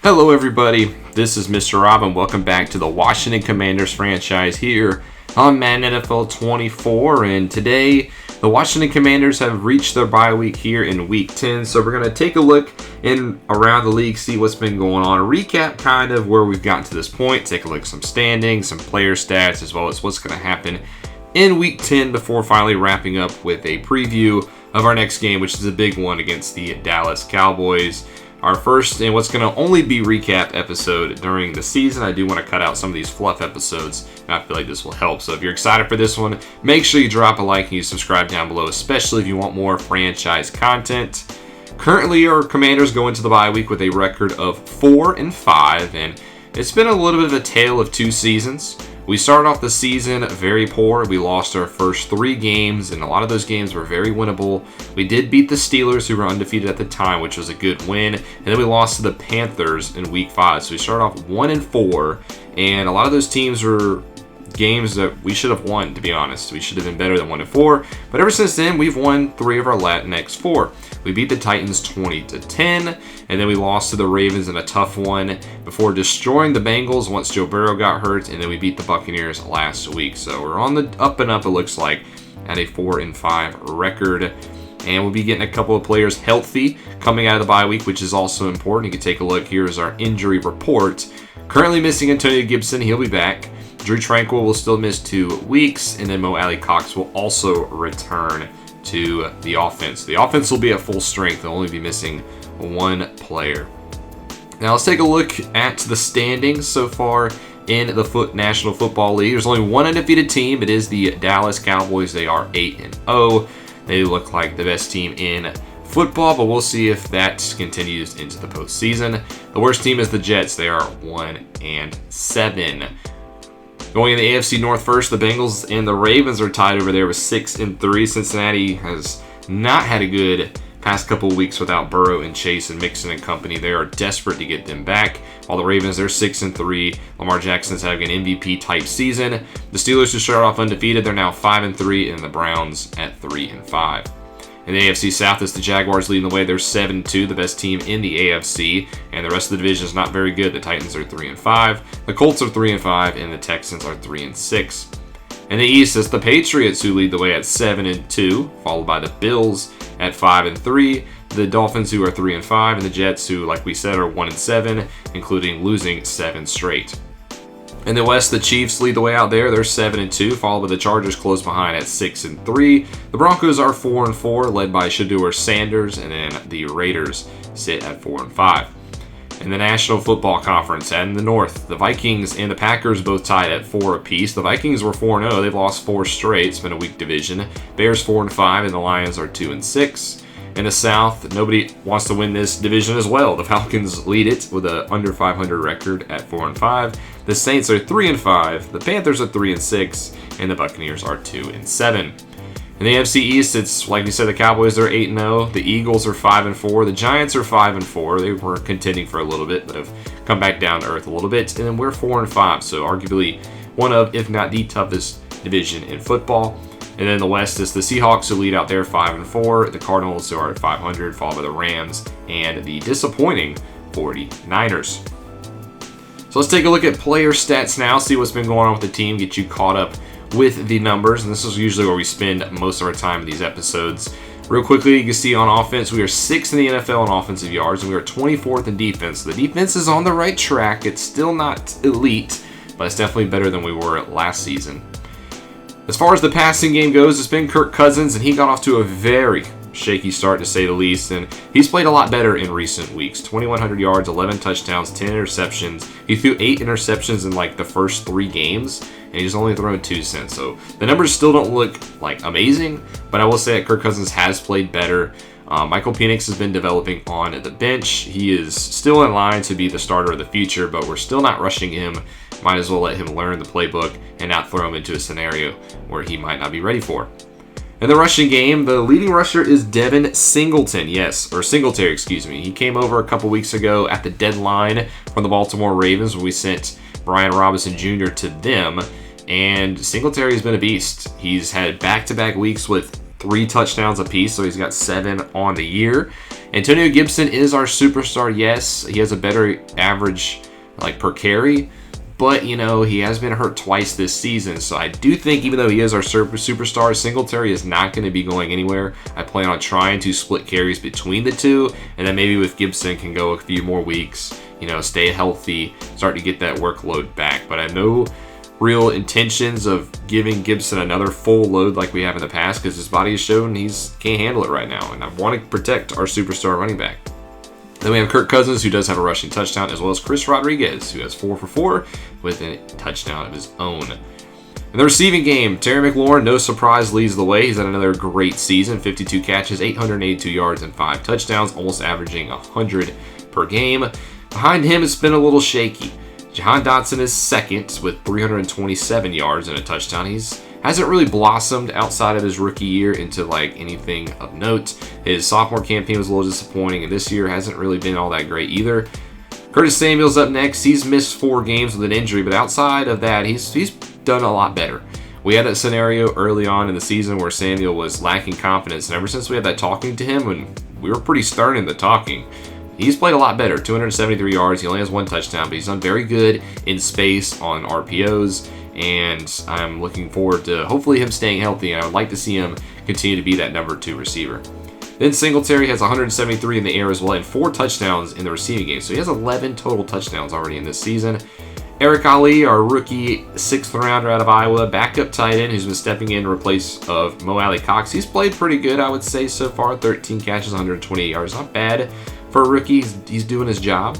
Hello everybody, this is Mr. Rob and welcome back to the Washington Commanders franchise here on Madden NFL 24. And today, the Washington Commanders have reached their bye week here in week 10. So we're going to take a look in around the league, see what's been going on, recap kind of where we've gotten to this point, take a look at some standings, some player stats, as well as what's going to happen in week 10 before finally wrapping up with a preview of our next game, which is a big one against the Dallas Cowboys. Our first and what's going to only be recap episode during the season. I do want to cut out some of these fluff episodes, and I feel like this will help. So if you're excited for this one, make sure you drop a like and you subscribe down below, especially if you want more franchise content. Currently, our Commanders go into the bye week with a record of 4-5, and it's been a little bit of a tale of two seasons. We started off the season very poor. We lost our first 3 games, and a lot of those games were very winnable. We did beat the Steelers, who were undefeated at the time, which was a good win. And then we lost to the Panthers in week 5. So we started off 1-4, and a lot of those teams were games that we should have won, to be honest. We should have been better than 1-4. But ever since then, we've won 3 of our next 4. We beat the Titans 20-10, and then we lost to the Ravens in a tough one before destroying the Bengals once Joe Burrow got hurt, and then we beat the Buccaneers last week. So we're on the up and up, it looks like, at a 4-5 record. And we'll be getting a couple of players healthy coming out of the bye week, which is also important. You can take a look. Here is our injury report. Currently missing Antonio Gibson. He'll be back. Drew Tranquill will still miss 2 weeks, and then Mo Alley-Cox will also return to the offense. The offense will be at full strength. They'll only be missing 1 player. Now let's take a look at the standings so far in the National Football League. There's only one undefeated team. It is the Dallas Cowboys. They are 8-0. They look like the best team in football, but we'll see if that continues into the postseason. The worst team is the Jets. They are 1-7. Going in the AFC North first, the Bengals and the Ravens are tied over there with 6-3. Cincinnati has not had a good past couple of weeks without Burrow and Chase and Mixon and company. They are desperate to get them back. While the Ravens, they're 6-3. Lamar Jackson's having an MVP-type season. The Steelers, who started off undefeated, they're now 5-3, and the Browns at 3-5. In the AFC South, it's the Jaguars leading the way. They're 7-2, the best team in the AFC, and the rest of the division is not very good. The Titans are 3-5, the Colts are 3-5, and the Texans are 3-6. In the East, it's the Patriots who lead the way at 7-2, followed by the Bills at 5-3, the Dolphins who are 3-5, and the Jets who, like we said, are 1-7, including losing 7 straight. In the West, the Chiefs lead the way out there. They're 7-2, followed by the Chargers close behind at 6-3. The Broncos are 4-4, led by Shedeur Sanders, and then the Raiders sit at 4-5. In the National Football Conference, and in the North, the Vikings and the Packers both tied at 4 apiece. The Vikings were 4-0. They've lost 4 straight. It's been a weak division. Bears 4-5, and the Lions are 2-6. In the South, nobody wants to win this division as well. The Falcons lead it with an under 500 record at 4-5. The Saints are 3-5. The Panthers are 3-6, and the Buccaneers are 2-7. In the AFC East, it's like we said, the Cowboys are 8-0. The Eagles are 5-4. The Giants are 5-4. They were contending for a little bit, but have come back down to earth a little bit. And then we're 4-5, so arguably one of, if not the toughest division in football. And then the West is the Seahawks who lead out there 5-4, the Cardinals who are at 500, followed by the Rams, and the disappointing 49ers. So let's take a look at player stats now, see what's been going on with the team, get you caught up with the numbers. And this is usually where we spend most of our time in these episodes. Real quickly, you can see on offense, we are 6th in the NFL in offensive yards, and we are 24th in defense. So the defense is on the right track. It's still not elite, but it's definitely better than we were last season. As far as the passing game goes, it's been Kirk Cousins, and he got off to a very shaky start, to say the least, and he's played a lot better in recent weeks. 2,100 yards, 11 touchdowns, 10 interceptions. He threw 8 interceptions in like the first 3 games, and he's only thrown 2 since. So the numbers still don't look like amazing, but I will say that Kirk Cousins has played better. Michael Penix has been developing on the bench. He is still in line to be the starter of the future, but we're still not rushing him. Might as well let him learn the playbook and not throw him into a scenario where he might not be ready for. In the rushing game, the leading rusher is Devin Singletary. He came over a couple weeks ago at the deadline from the Baltimore Ravens when we sent Brian Robinson Jr. to them, and Singletary has been a beast. He's had back-to-back weeks with 3 touchdowns apiece, so he's got 7 on the year. Antonio Gibson is our superstar. Yes, he has a better average like per carry, but you know, he has been hurt twice this season. So I do think even though he is our superstar, Singletary is not going to be going anywhere. I plan on trying to split carries between the two, and then maybe with Gibson can go a few more weeks, you know, stay healthy, start to get that workload back. But I have no real intentions of giving Gibson another full load like we have in the past, because his body has shown he can't handle it right now, and I want to protect our superstar running back. Then we have Kirk Cousins, who does have a rushing touchdown, as well as Chris Rodriguez, who has 4 for 4 with a touchdown of his own. In the receiving game, Terry McLaurin, no surprise, leads the way. He's had another great season, 52 catches, 882 yards, and 5 touchdowns, almost averaging 100 per game. Behind him, it's been a little shaky. Jahan Dotson is second with 327 yards and a touchdown. Hasn't really blossomed outside of his rookie year into like anything of note. His sophomore campaign was a little disappointing, and this year hasn't really been all that great either. Curtis Samuel's up next. He's missed 4 games with an injury, but outside of that, he's done a lot better. We had that scenario early on in the season where Samuel was lacking confidence, and ever since we had that talking to him, and we were pretty stern in the talking, he's played a lot better. 273 yards. He only has 1 touchdown, but he's done very good in space on RPOs, and I'm looking forward to hopefully him staying healthy, and I would like to see him continue to be that number 2 receiver. Then Singletary has 173 in the air as well, and 4 touchdowns in the receiving game. So he has 11 total touchdowns already in this season. Eric Ali, our rookie 6th rounder out of Iowa, backup tight end who's been stepping in replace of Mo Alley Cox. He's played pretty good, I would say, so far. 13 catches, 128 yards. Not bad for a rookie. He's doing his job.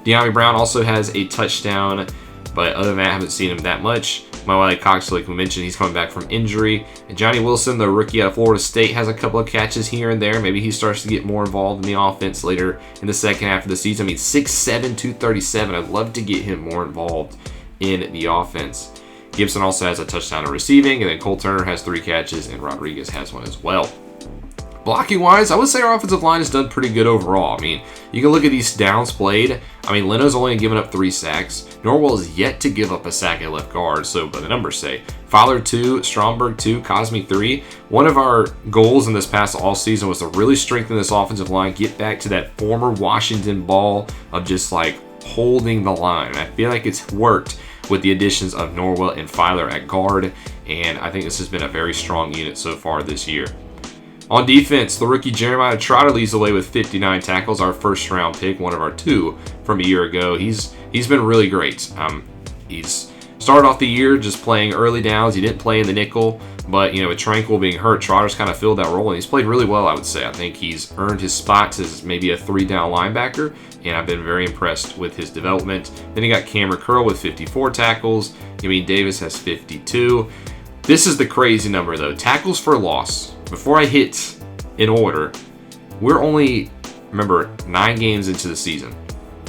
De'Ami Brown also has a touchdown, but other than that, I haven't seen him that much. Mo Alley Cox, like we mentioned, he's coming back from injury. And Johnny Wilson, the rookie out of Florida State, has a couple of catches here and there. Maybe he starts to get more involved in the offense later in the second half of the season. I mean, 6'7", 237. I'd love to get him more involved in the offense. Gibson also has a touchdown in receiving, and then Cole Turner has 3 catches, and Rodriguez has 1 as well. Blocking-wise, I would say our offensive line has done pretty good overall. I mean, you can look at these downs played. I mean, Leno's only given up 3 sacks. Norwell is yet to give up a sack at left guard, so by the numbers say. Fowler 2, Stromberg 2, Cosme 3. One of our goals in this past all season was to really strengthen this offensive line, get back to that former Washington ball of just like holding the line. And I feel like it's worked with the additions of Norwell and Fowler at guard, and I think this has been a very strong unit so far this year. On defense, the rookie Jeremiah Trotter leads the way with 59 tackles, our first round pick, one of our 2 from a year ago. He's been really great. He's started off the year just playing early downs. He didn't play in the nickel, but you know, with Tranquil being hurt, Trotter's kind of filled that role, and he's played really well, I would say. I think he's earned his spot as maybe a 3-down linebacker, and I've been very impressed with his development. Then you got Cameron Curl with 54 tackles. Yamin Davis has 52. This is the crazy number, though. Tackles for loss. Before I hit in order, we're only, remember, 9 games into the season.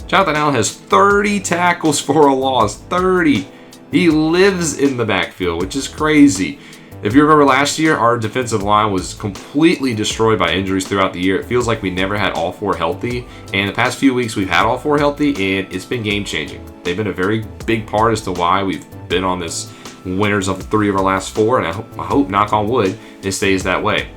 Jonathan Allen has 30 tackles for a loss. 30. He lives in the backfield, which is crazy. If you remember last year, our defensive line was completely destroyed by injuries throughout the year. It feels like we never had all 4 healthy. And the past few weeks, we've had all 4 healthy, and it's been game-changing. They've been a very big part as to why we've been on this winners of 3 of our last 4, and I hope, knock on wood, it stays that way.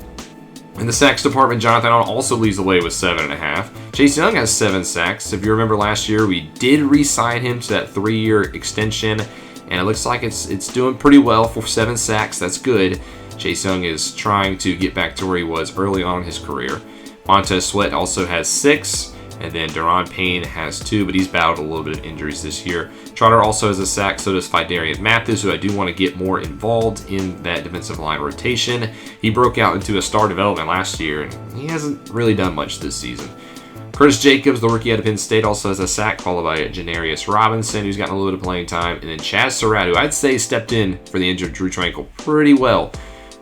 In the sacks department, Jonathan Allen also leads the way with 7.5. Chase Young has 7 sacks. If you remember last year, we did re-sign him to that 3-year extension, and it looks like it's doing pretty well for 7 sacks. That's good. Chase Young is trying to get back to where he was early on in his career. Montez Sweat also has 6. And then Deron Payne has 2, but he's battled a little bit of injuries this year. Trotter also has a sack, so does Fidarian Mathis, who I do want to get more involved in that defensive line rotation. He broke out into a star development last year, and he hasn't really done much this season. Curtis Jacobs, the rookie out of Penn State, also has a sack, followed by Janarius Robinson, who's gotten a little bit of playing time. And then Chaz Surratt, who I'd say stepped in for the injured Drew Tranquil pretty well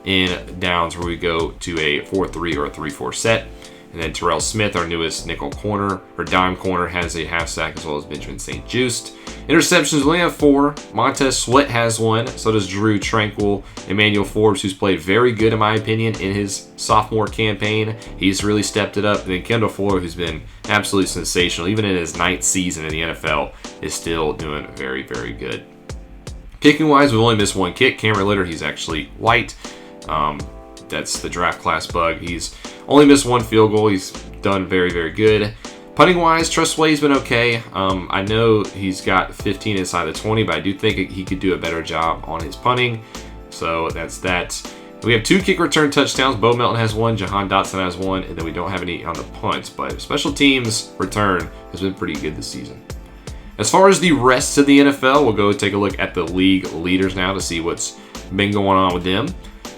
in downs where we go to a 4-3 or a 3-4 set. And then Terrell Smith, our newest nickel corner, or dime corner, has a half sack, as well as Benjamin St. Just. Interceptions, we only have 4. Montez Sweat has 1. So does Drew Tranquil. Emmanuel Forbes, who's played very good, in my opinion, in his sophomore campaign. He's really stepped it up. And then Kendall Fuller, who's been absolutely sensational, even in his 9th season in the NFL, is still doing very, very good. Kicking-wise, we've only missed 1 kick. Cameron Litter, he's actually white. that's the draft class bug. He's only missed 1 field goal. He's done very, very good. Punting wise, Trustway's been okay. I know he's got 15 inside the 20, but I do think he could do a better job on his punting. So that's that. We have 2 kick return touchdowns. Bo Melton has 1, Jahan Dotson has 1, and then we don't have any on the punts. But special teams return has been pretty good this season. As far as the rest of the NFL, we'll go take a look at the league leaders now to see what's been going on with them.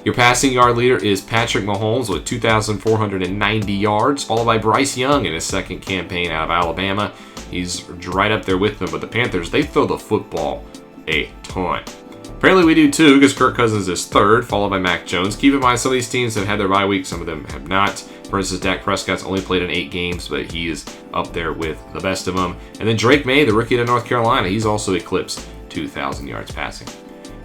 Your passing yard leader is Patrick Mahomes with 2,490 yards, followed by Bryce Young in his second campaign out of Alabama. He's right up there with them, but the Panthers, they throw the football a ton. Apparently we do too, because Kirk Cousins is third, followed by Mac Jones. Keep in mind, some of these teams have had their bye week, some of them have not. For instance, Dak Prescott's only played in 8 games, but he is up there with the best of them. And then Drake May, the rookie out of North Carolina, he's also eclipsed 2,000 yards passing.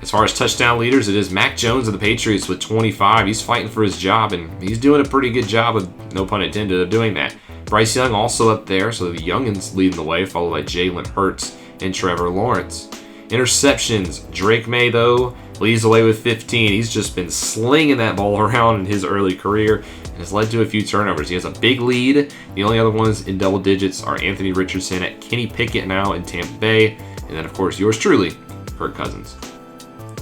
As far as touchdown leaders, it is Mac Jones of the Patriots with 25. He's fighting for his job, and he's doing a pretty good job of, no pun intended, of doing that. Bryce Young also up there, so the youngins leading the way, followed by Jalen Hurts and Trevor Lawrence. Interceptions, Drake May, though, leads the way with 15. He's just been slinging that ball around in his early career and has led to a few turnovers. He has a big lead. The only other ones in double digits are Anthony Richardson at Kenny Pickett now in Tampa Bay, and then, of course, yours truly, Kirk Cousins.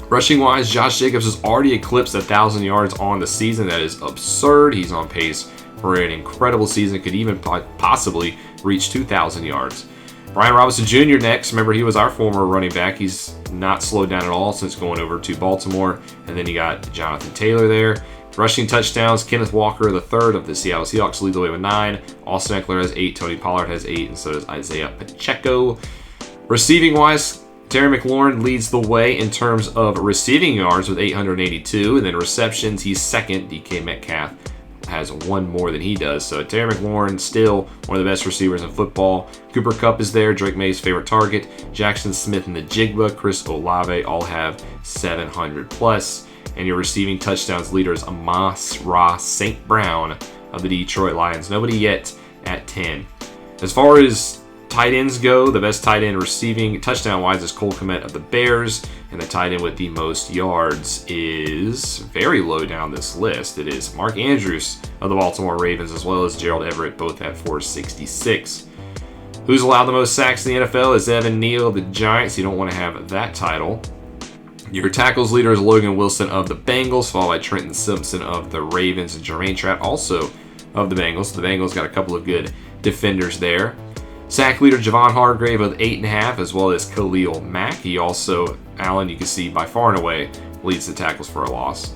Rushing-wise, Josh Jacobs has already eclipsed 1,000 yards on the season. That is absurd. He's on pace for an incredible season. Could even possibly reach 2,000 yards. Brian Robinson Jr. next. Remember, he was our former running back. He's not slowed down at all since going over to Baltimore. And then you got Jonathan Taylor there. Rushing touchdowns, Kenneth Walker, the third of the Seattle Seahawks, lead the way with 9. Austin Eckler has 8. Tony Pollard has 8. And so does Isaiah Pacheco. Receiving-wise, Terry McLaurin leads the way in terms of receiving yards with 882. And then receptions, he's second. DK Metcalf has 1 more than he does. So Terry McLaurin, still one of the best receivers in football. Cooper Kupp is there, Drake May's favorite target. Jackson Smith and the Jigba, Chris Olave all have 700 plus. And your receiving touchdowns leader is Amon-Ra St. Brown of the Detroit Lions. Nobody yet at 10. As far as tight ends go, the best tight end receiving touchdown-wise is Cole Kmet of the Bears, and the tight end with the most yards is very low down this list. It is Mark Andrews of the Baltimore Ravens, as well as Gerald Everett, both at 466. Who's allowed the most sacks in the NFL is Evan Neal of the Giants. You don't want to have that title. Your tackles leader is Logan Wilson of the Bengals, followed by Trenton Simpson of the Ravens, and Jermaine Trapp also of the Bengals. The Bengals got a couple of good defenders there. Sack leader Javon Hargrave with 8.5, as well as Khalil Mack. He also, Allen, you can see by far and away, leads the tackles for a loss.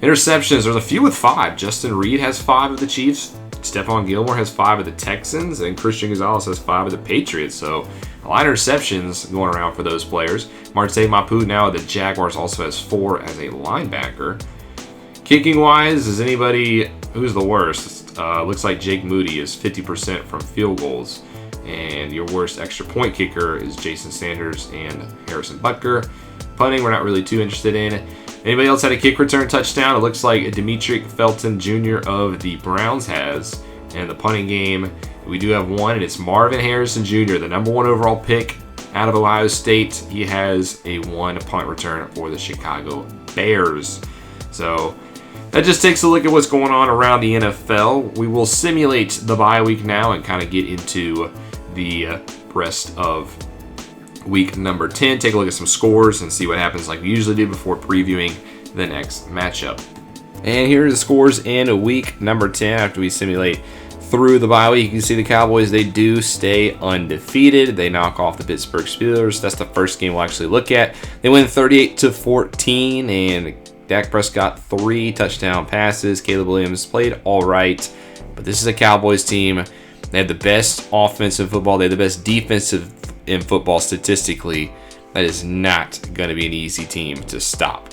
Interceptions, there's a few with 5. Justin Reed has 5 of the Chiefs. Stephon Gilmore has 5 of the Texans. And Christian Gonzalez has 5 of the Patriots. So a lot of interceptions going around for those players. Marte Mapu now of the Jaguars also has 4 as a linebacker. Kicking-wise, is anybody, who's the worst? Looks like Jake Moody is 50% from field goals. And your worst extra point kicker is Jason Sanders and Harrison Butker. Punting, we're not really too interested in. Anybody else had a kick return touchdown? It looks like Demetric Felton Jr. of the Browns has. And the punting game, we do have one, and it's Marvin Harrison Jr., the number 1 overall pick out of Ohio State. He has a 1 punt return for the Chicago Bears. So that just takes a look at what's going on around the NFL. We will simulate the bye week now and kind of get into the rest of week number 10. Take a look at some scores and see what happens like we usually do before previewing the next matchup. And here are the scores in week number 10 after we simulate through the bye week. You can see the Cowboys, they do stay undefeated. They knock off the Pittsburgh Steelers. That's the first game we'll actually look at. They win 38-14, and Dak Prescott 3 touchdown passes. Caleb Williams played all right, but this is a Cowboys team. They have the best offense in football. They have the best defensive in football statistically. That is not going to be an easy team to stop.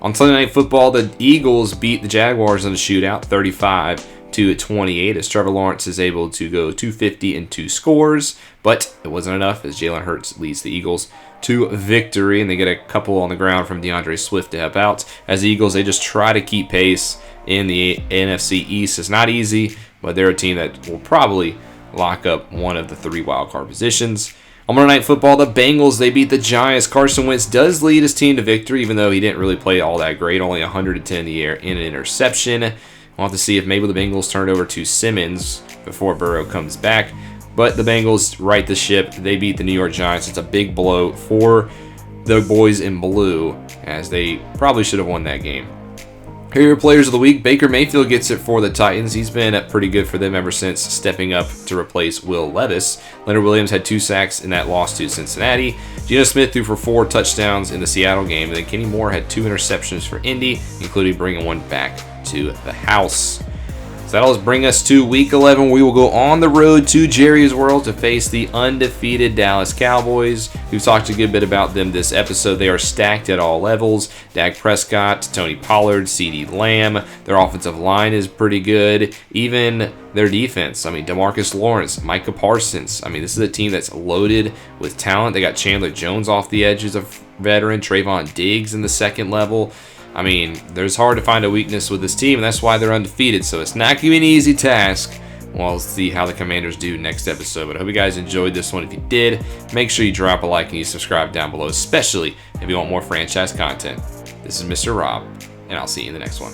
On Sunday Night Football, the Eagles beat the Jaguars in a shootout, 35-28, as Trevor Lawrence is able to go 250 and 2 scores, but it wasn't enough as Jalen Hurts leads the Eagles to victory, and they get a couple on the ground from DeAndre Swift to help out. As the Eagles, they just try to keep pace in the NFC East. It's not easy, but they're a team that will probably lock up one of the 3 wildcard positions. On Monday Night Football, the Bengals, they beat the Giants. Carson Wentz does lead his team to victory, even though he didn't really play all that great. Only 110 in the air in an interception. We'll have to see if maybe the Bengals turn it over to Simmons before Burrow comes back. But the Bengals right the ship. They beat the New York Giants. It's a big blow for the boys in blue, as they probably should have won that game. Here are your players of the week. Baker Mayfield gets it for the Titans. He's been pretty good for them ever since stepping up to replace Will Levis. Leonard Williams had 2 sacks in that loss to Cincinnati. Geno Smith threw for 4 touchdowns in the Seattle game. And then Kenny Moore had 2 interceptions for Indy, including bringing one back to the house. So that'll bring us to Week 11. We will go on the road to Jerry's World to face the undefeated Dallas Cowboys. We've talked a good bit about them this episode. They are stacked at all levels. Dak Prescott, Tony Pollard, CeeDee Lamb. Their offensive line is pretty good. Even their defense. I mean, DeMarcus Lawrence, Micah Parsons. I mean, this is a team that's loaded with talent. They got Chandler Jones off the edge as a veteran. Trayvon Diggs in the second level. I mean, there's hard to find a weakness with this team, and that's why they're undefeated. So it's not going to be an easy task. We'll see how the Commanders do next episode. But I hope you guys enjoyed this one. If you did, make sure you drop a like and you subscribe down below, especially if you want more franchise content. This is Mr. Rob, and I'll see you in the next one.